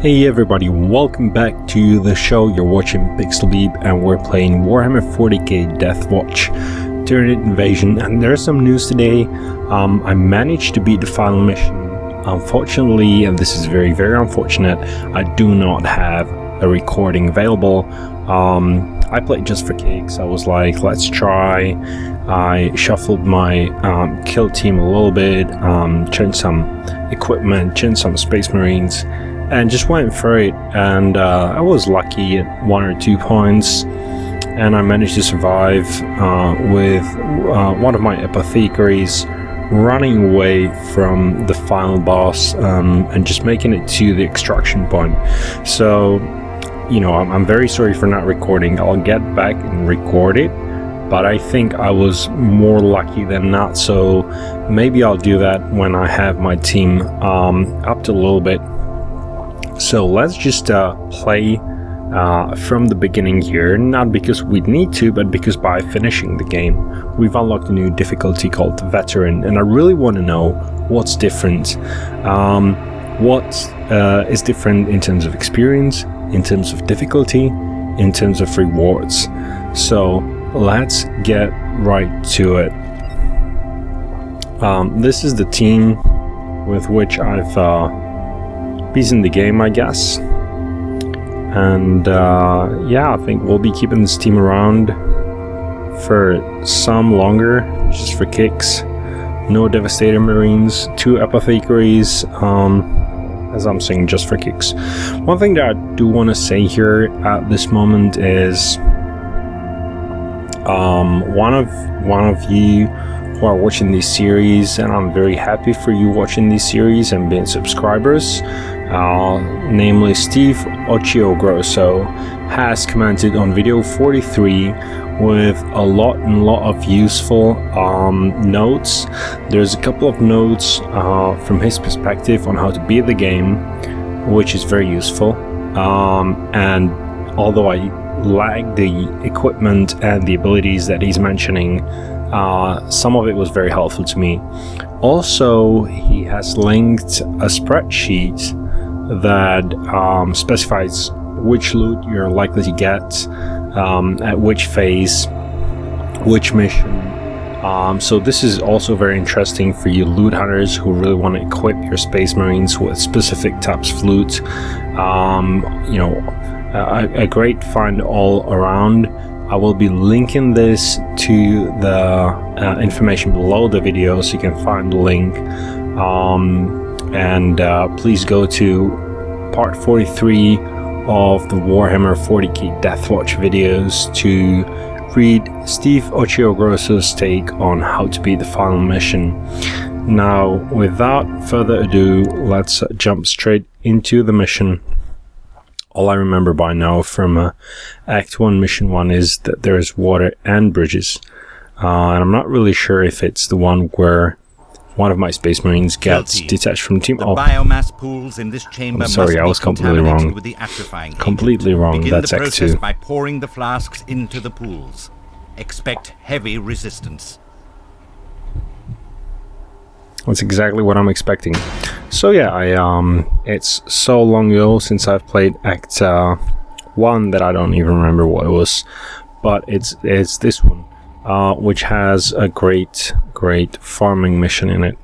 Hey everybody, welcome back to the show. You're watching PixelBeep and we're playing Warhammer 40k Deathwatch Tyranid Invasion, and there's some news today. I managed to beat the final mission. Unfortunately, and this is very unfortunate, I do not have a recording available. I played just for kicks. I was like, let's try. I shuffled my kill team a little bit, changed some equipment, changed some Space Marines, and just went for it. And I was lucky at 1 or 2 points, and I managed to survive with one of my apothecaries running away from the final boss and just making it to the extraction point. So, you know, I'm very sorry for not recording. I'll get back and record it, but I think I was more lucky than not, so maybe I'll do that when I have my team up to a little bit. So let's just play from the beginning here, not because we need to, but because by finishing the game we've unlocked a new difficulty called Veteran, and I really want to know what's different. What is different in terms of experience, in terms of difficulty, in terms of rewards. So let's get right to it. This is the team with which I've beaten the game, I guess. And yeah, I think we'll be keeping this team around for some longer, just for kicks. No Devastator Marines, 2 Apothecaries, as I'm saying, just for kicks. One thing that I do want to say here at this moment is one of you who are watching this series, and I'm very happy for you watching this series and being subscribers, namely Steve Ochiogrosso, has commented on video 43 with a lot of useful notes. There's a couple of notes from his perspective on how to beat the game, which is very useful, and although I lack the equipment and the abilities that he's mentioning, some of it was very helpful to me. Also, he has linked a spreadsheet that specifies which loot you're likely to get at which phase, which mission. So this is also very interesting for you loot hunters who really want to equip your Space Marines with specific types of loot. You know, a great find all around. I will be linking this to the information below the video, so you can find the link. Please go to part 43 of the Warhammer 40k Deathwatch videos to read Steve Ochiogrosso's take on how to beat the final mission. Now, without further ado, let's jump straight into the mission. All I remember by now from Act 1, Mission 1 is that there is water and bridges. And I'm not really sure if it's the one where one of my Space Marines gets detached from the team. The biomass pools in this chamber. I'm sorry, I was completely wrong. With the atrophying completely agent. wrong. Begin That's the Act process 2. by pouring the flasks into the pools. Expect heavy resistance. That's exactly what I'm expecting. So yeah, it's so long ago since I've played Act 1 that I don't even remember what it was. But it's this one, which has a great farming mission in it.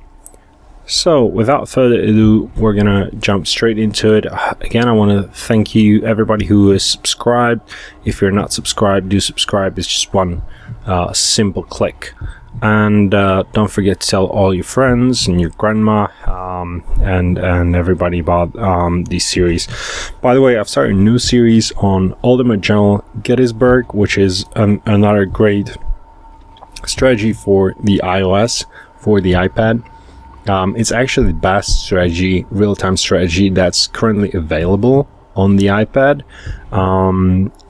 So without further ado, we're gonna jump straight into it. Again, I want to thank you, everybody who is subscribed. If you're not subscribed, do subscribe. It's just one simple click. And don't forget to tell all your friends and your grandma and everybody about these series. By the way, I've started a new series on Ultimate General Gettysburg, which is another great strategy for the iOS, for the iPad. It's actually the best strategy, real-time strategy that's currently available on the iPad.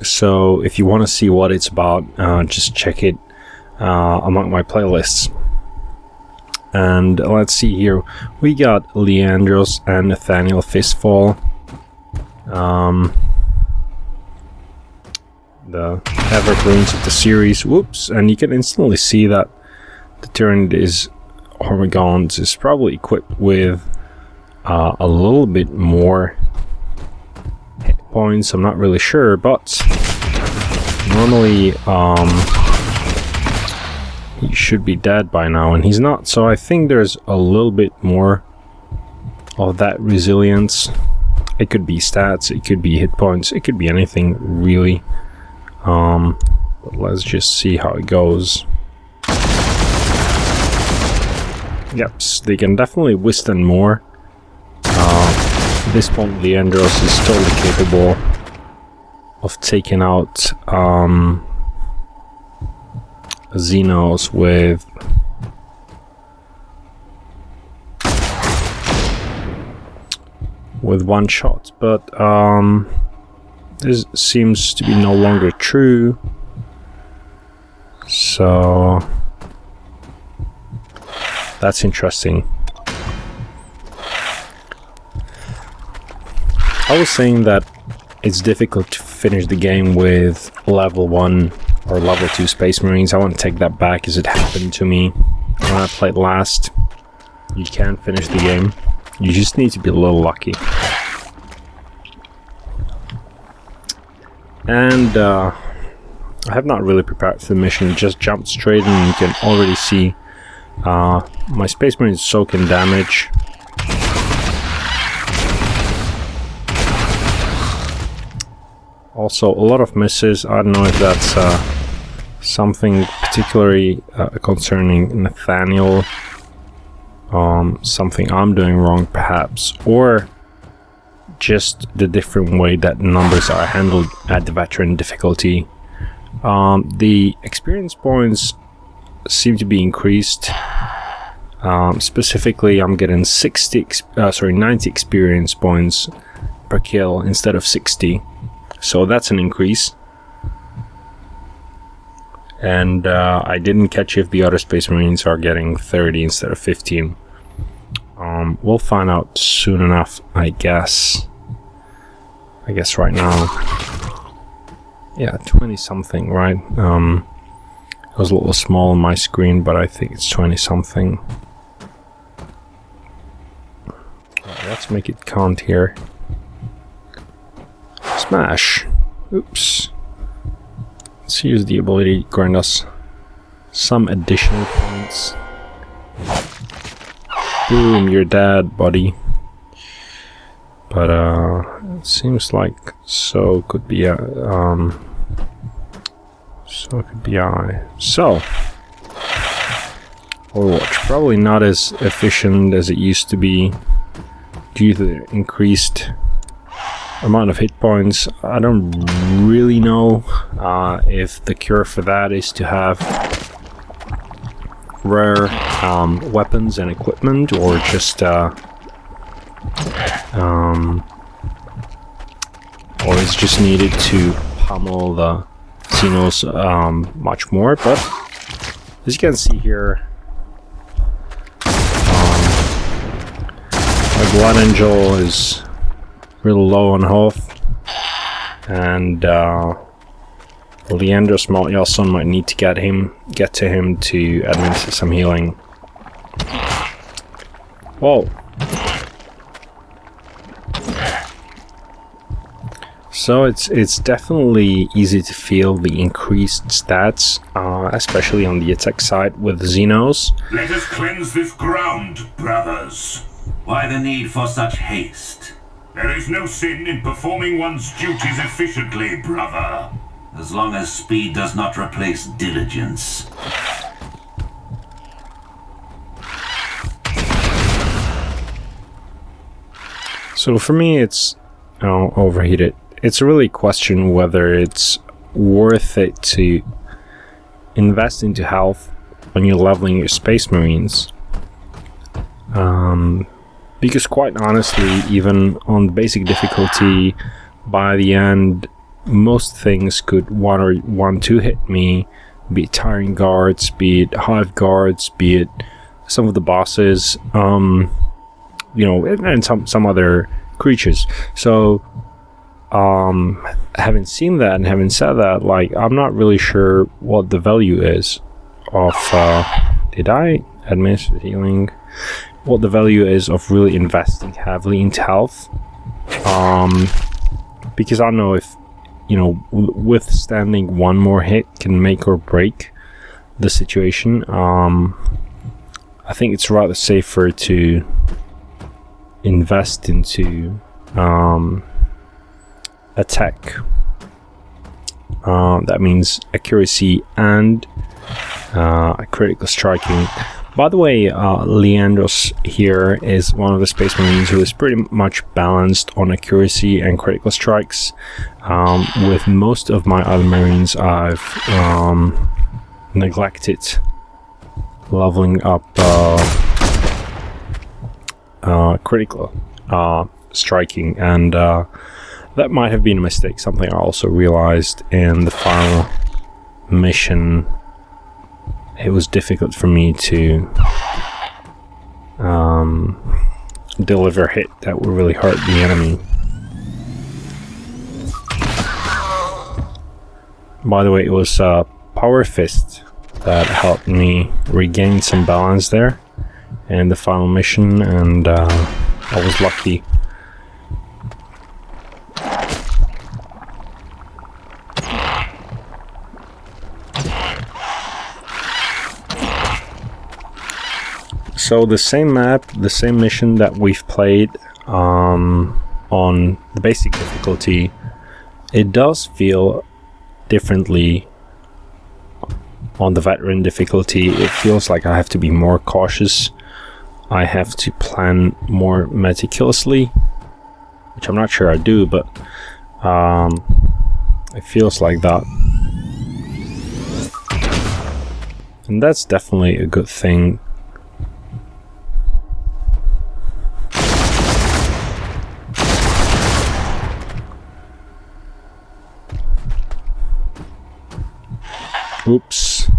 So if you want to see what it's about, just check it among my playlists. And let's see here, we got Leandros and Nathaniel Fistfall, the evergreens of the series. Whoops, and you can instantly see that the Tyranid is Hormigons is probably equipped with a little bit more points, I'm not really sure, but normally he should be dead by now, and he's not, so I think there's a little bit more of that resilience. It could be stats, it could be hit points, it could be anything really. But let's just see how it goes. Yep, they can definitely withstand more. At this point, the Andros is totally capable of taking out Xenos with one shot, but this seems to be no longer true, so that's interesting. I was saying that it's difficult to finish the game with level 1 or level 2 Space Marines. I want to take that back, as it happened to me when I played last. You can finish the game, you just need to be a little lucky. And I have not really prepared for the mission, just jumped straight in, and you can already see my Space Marine is soaking damage. Also, a lot of misses. I don't know if that's something particularly concerning Nathaniel. Something I'm doing wrong, perhaps, or just the different way that numbers are handled at the veteran difficulty. The experience points seem to be increased. Specifically, I'm getting 90 experience points per kill instead of 60. So that's an increase. And I didn't catch if the other Space Marines are getting 30 instead of 15. We'll find out soon enough, I guess. I guess right now. Yeah, 20 something, right? It was a little small on my screen, but I think it's 20 something. Let's make it count here. Smash! Oops. Let's use the ability to grant us some additional points. Boom, you're dead, buddy. But it seems like so could be so Overwatch probably not as efficient as it used to be due to the increased amount of hit points. I don't really know if the cure for that is to have rare weapons and equipment, or just or it's just needed to pummel the Xenos much more. But as you can see here, my Blood Angel is real low on health, and Leander Smaltjasson might need to get to him to administer some healing. Whoa. So it's definitely easy to feel the increased stats, especially on the attack side with Xenos. Let us cleanse this ground, brothers. Why the need for such haste? There is no sin in performing one's duties efficiently, brother. As long as speed does not replace diligence. So for me, it's overheated. It's really a question whether it's worth it to invest into health when you're leveling your Space Marines. Because quite honestly, even on basic difficulty, by the end, most things could one-two hit me, be it Tyrant Guards, be it Hive Guards, be it some of the bosses, and some other creatures. So, having seen that and having said that, like, I'm not really sure what the value is of, did I administer healing? What the value is of really investing heavily into health. because I know if, withstanding one more hit can make or break the situation. I think it's rather safer to invest into attack. That means accuracy and critical striking. By the way, Leandros here is one of the Space Marines who is pretty much balanced on accuracy and critical strikes. With most of my other Marines, I've neglected leveling up critical striking, and that might have been a mistake. Something I also realized in the final mission. It was difficult for me to deliver a hit that would really hurt the enemy. By the way, it was Power Fist that helped me regain some balance there in the final mission, and I was lucky. So the same map, the same mission that we've played on the basic difficulty, it does feel differently on the veteran difficulty. It feels like I have to be more cautious. I have to plan more meticulously, which I'm not sure I do, but it feels like that. And that's definitely a good thing. Oops.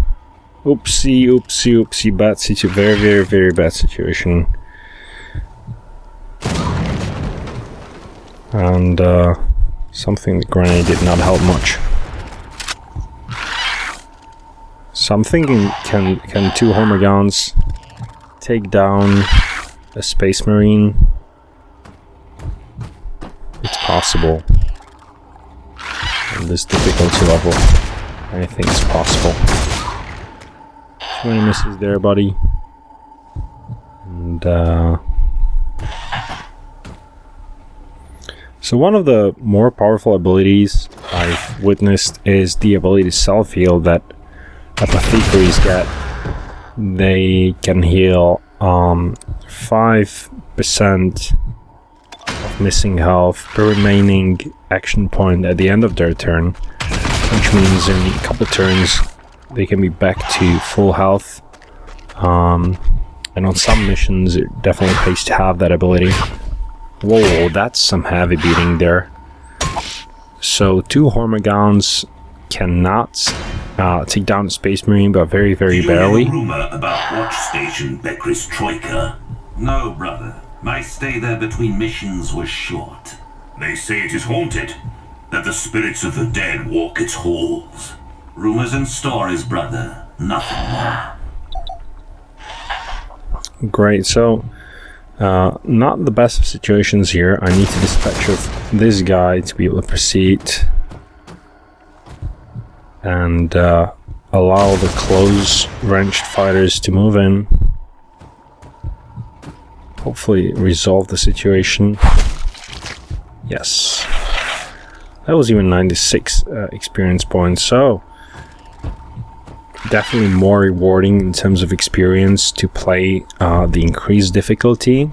Oopsie. Bad situation. Very bad situation. And something the grenade did not help much. So I'm thinking, can two Hormagaunts take down a Space Marine? It's possible. On this difficulty level. Anything's possible. Too many misses there, buddy. And so one of the more powerful abilities I've witnessed is the ability to self-heal that apothecaries get. They can heal 5% of missing health per remaining action point at the end of their turn, which means in a couple turns they can be back to full health, and on some missions it definitely pays to have that ability. Whoa, that's some heavy beating there. So two Hormagaunts cannot take down a Space Marine, but very barely. You rumor about Watch Station Bekris Troika? No, brother. My stay there between missions was short. They say it is haunted, that the spirits of the dead walk its halls. Rumors and stories, brother. Nothing more. Great, so not the best of situations here. I need to dispatch of this guy to be able to proceed and allow the close-ranged fighters to move in. Hopefully resolve the situation. Yes. That was even 96 experience points, so definitely more rewarding in terms of experience to play the increased difficulty.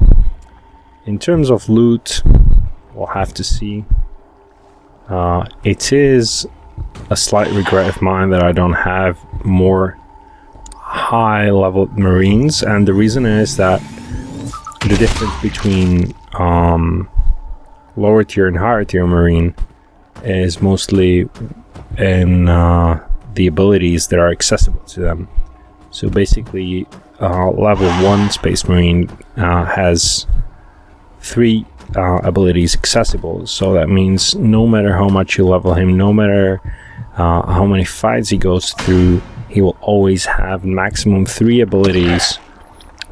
In terms of loot, we'll have to see. It is a slight regret of mine that I don't have more high-level Marines, and the reason is that the difference between lower tier and higher tier Marine is mostly in the abilities that are accessible to them. So basically, level 1 Space Marine has 3 abilities accessible. So that means no matter how much you level him, no matter how many fights he goes through, he will always have maximum 3 abilities,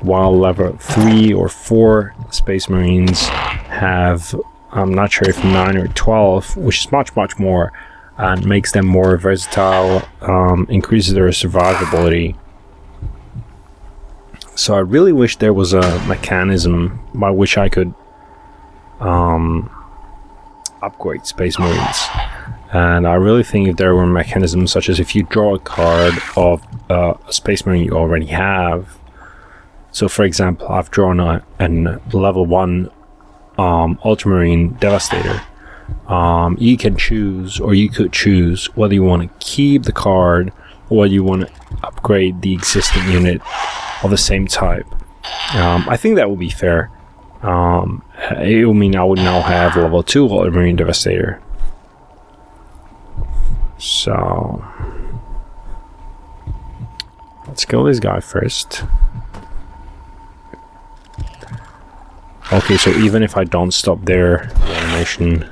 while level 3 or 4 Space Marines have I'm not sure if 9 or 12, which is much more, and makes them more versatile, increases their survivability. So I really wish there was a mechanism by which I could upgrade Space Marines. And I really think if there were mechanisms such as if you draw a card of a Space Marine you already have. So for example, I've drawn a level 1 Ultramarine Devastator. You can choose, or you could choose, whether you want to keep the card or whether you want to upgrade the existing unit of the same type. I think that would be fair. It would mean I would now have level 2 Ultramarine Devastator. So let's kill this guy first. Okay, so even if I don't stop there, the animation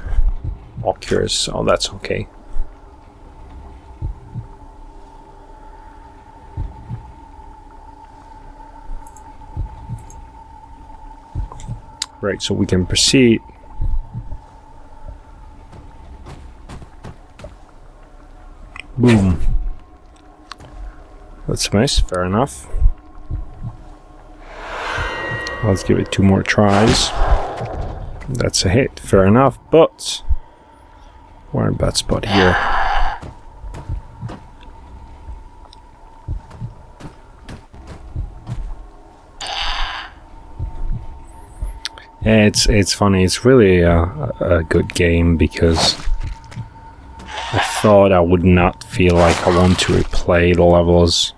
occurs, so that's okay. Right, so we can proceed. Boom. That's nice, fair enough. Let's give it 2 more tries. That's a hit, fair enough, but we're in a bad spot here. It's funny, it's really a good game because I thought I would not feel like I want to replay the levels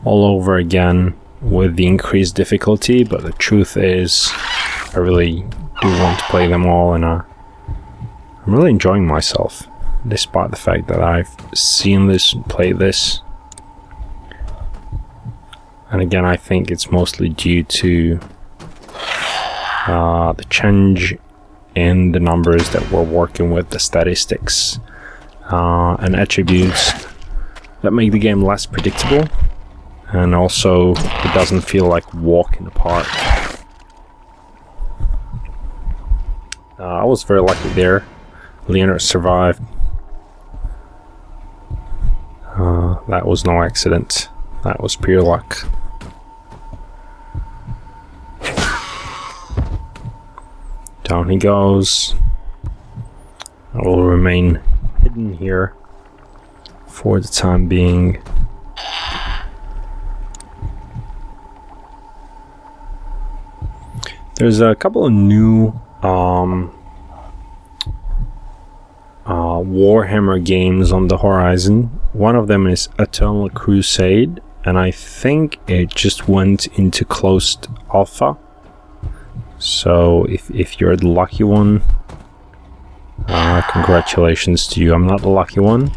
all over again with the increased difficulty, but the truth is I really do want to play them all, and I'm really enjoying myself despite the fact that I've seen this and played this. And again, I think it's mostly due to the change in the numbers that we're working with, the statistics and attributes that make the game less predictable, and also it doesn't feel like a walk in the park. I was very lucky there. Leonard survived. That was no accident. That was pure luck. Down he goes. I will remain hidden here for the time being. There's a couple of new Warhammer games on the horizon. One of them is Eternal Crusade, and I think it just went into closed alpha. So if you're the lucky one, congratulations to you. I'm not the lucky one.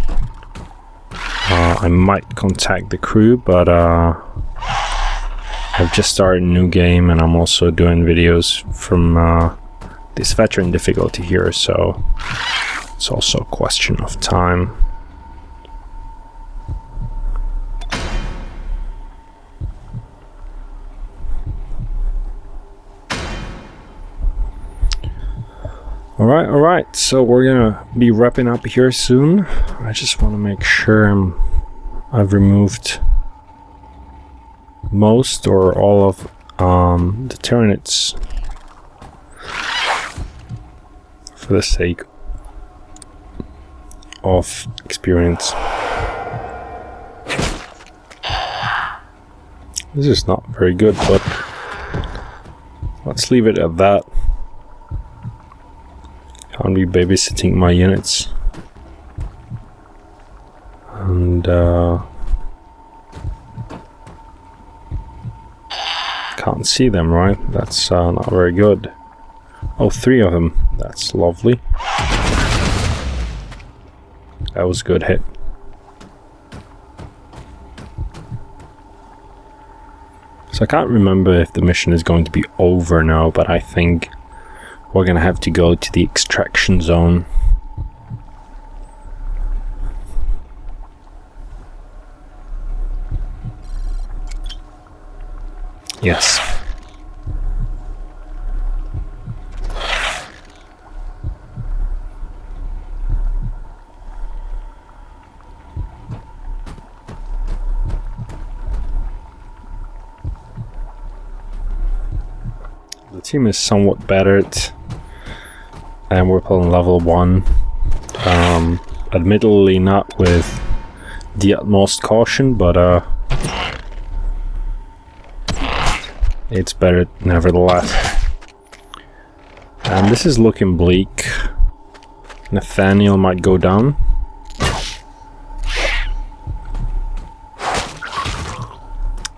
I might contact the crew, but I've just started a new game, and I'm also doing videos from this veteran difficulty here, so it's also a question of time. Alright, so we're gonna be wrapping up here soon. I just want to make sure I've removed most or all of the Tyranids for the sake of experience. This is not very good, but let's leave it at that. Can't be babysitting my units. And can't see them, right? That's not very good. Oh, 3 of them. That's lovely. That was a good hit. So I can't remember if the mission is going to be over now, but I think we're gonna have to go to the extraction zone. Yes. team is somewhat bettered, and we're playing level 1. Admittedly not with the utmost caution, but it's better nevertheless. And this is looking bleak. Nathaniel might go down.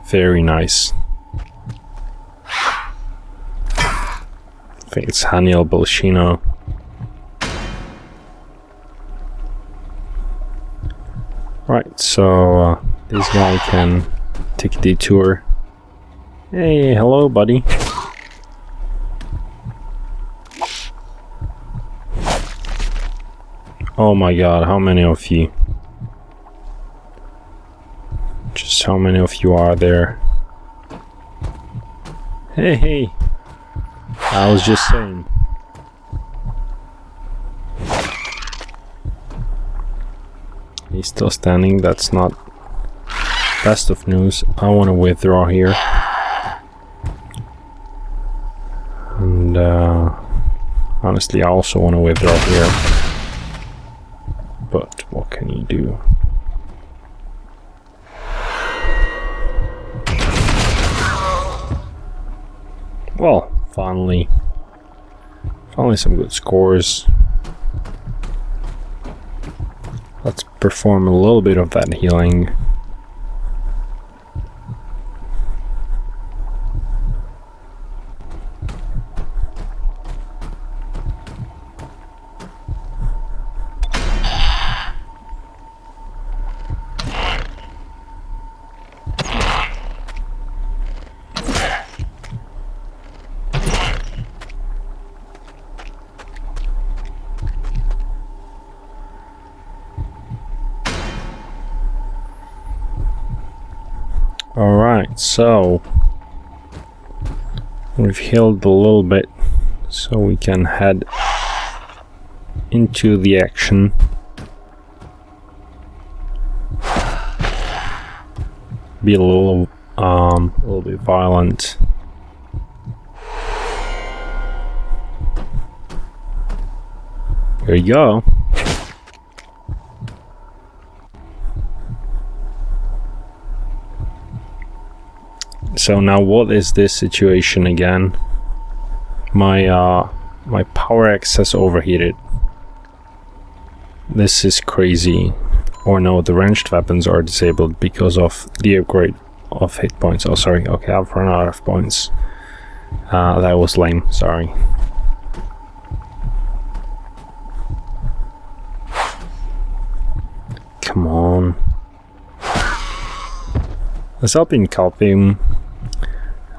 Very nice. I think it's Haniel Belshino. Right, so this guy can take a detour. Hey, hello, buddy. Oh my god, how many of you? Just how many of you are there? Hey, hey! I was just saying. He's still standing, that's not best of news. I want to withdraw here. And honestly, I also want to withdraw here. But what can you do? Well, finally some good scores. Let's perform a little bit of that healing. Alright, so we've healed a little bit, so we can head into the action. Be a little bit violent. Here you go. So now what is this situation again? My power access overheated. This is crazy. Or no, the ranged weapons are disabled because of the upgrade of hit points. Oh sorry, okay, I've run out of points. That was lame, sorry. Come on. This Alpine Calpium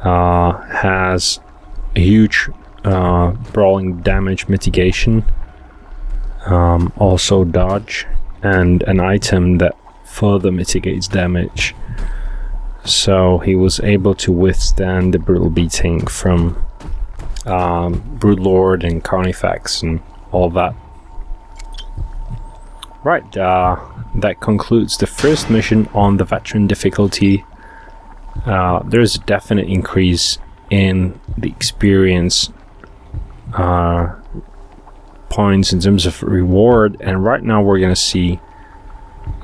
has a huge brawling damage mitigation, also dodge, and an item that further mitigates damage. So he was able to withstand the brutal beating from Broodlord and Carnifex and all that. Right, that concludes the first mission on the veteran difficulty. There's a definite increase in the experience points in terms of reward, and right now we're gonna see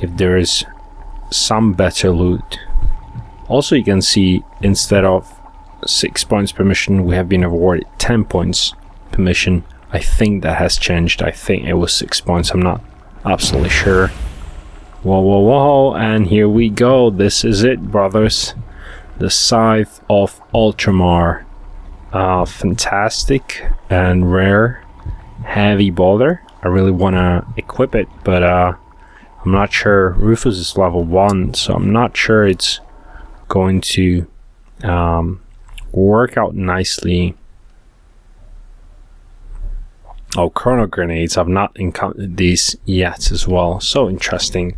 if there is some better loot. Also, you can see instead of 6 points per mission, we have been awarded 10 points per mission. I think that has changed. I think it was 6 points, I'm not absolutely sure. Whoa, whoa, whoa, and here we go. This is it, brothers. The Scythe of Ultramar. Fantastic and rare heavy boulder. I really want to equip it, but I'm not sure. Rufus is level 1, so I'm not sure it's going to work out nicely. Oh, chrono grenades. I've not encountered these yet as well. So interesting.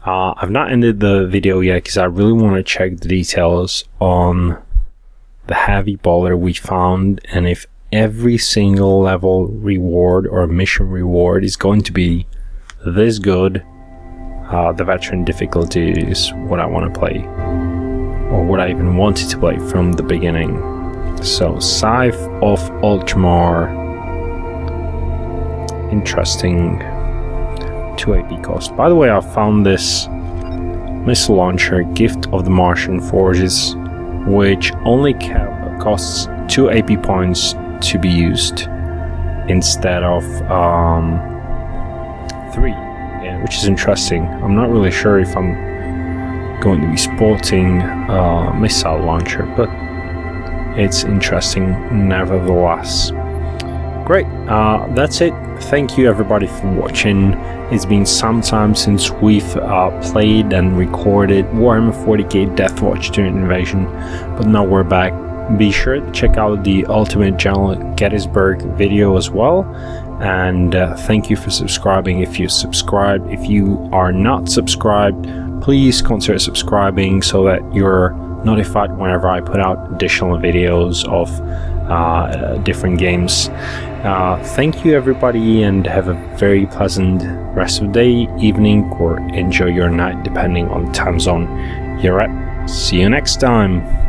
I've not ended the video yet because I really want to check the details on the heavy boulder we found, and if every single level reward or mission reward is going to be this good. The veteran difficulty is what I want to play, or what I even wanted to play from the beginning. So, Scythe of Ultramar. Interesting. 2 AP cost. By the way, I found this missile launcher, Gift of the Martian Forces, which only costs 2 AP points to be used instead of 3, yeah, which is interesting. I'm not really sure if I'm going to be sporting a missile launcher, but it's interesting nevertheless. Great, that's it. Thank you everybody for watching. It's been some time since we've played and recorded Warhammer 40k Deathwatch Tyranid Invasion, but now we're back. Be sure to check out the Ultimate General Gettysburg video as well, and thank you for subscribing if you subscribed. If you are not subscribed, please consider subscribing so that you're notified whenever I put out additional videos of different games. Thank you everybody, and have a very pleasant rest of the day, evening, or enjoy your night depending on the time zone you're at. See you next time.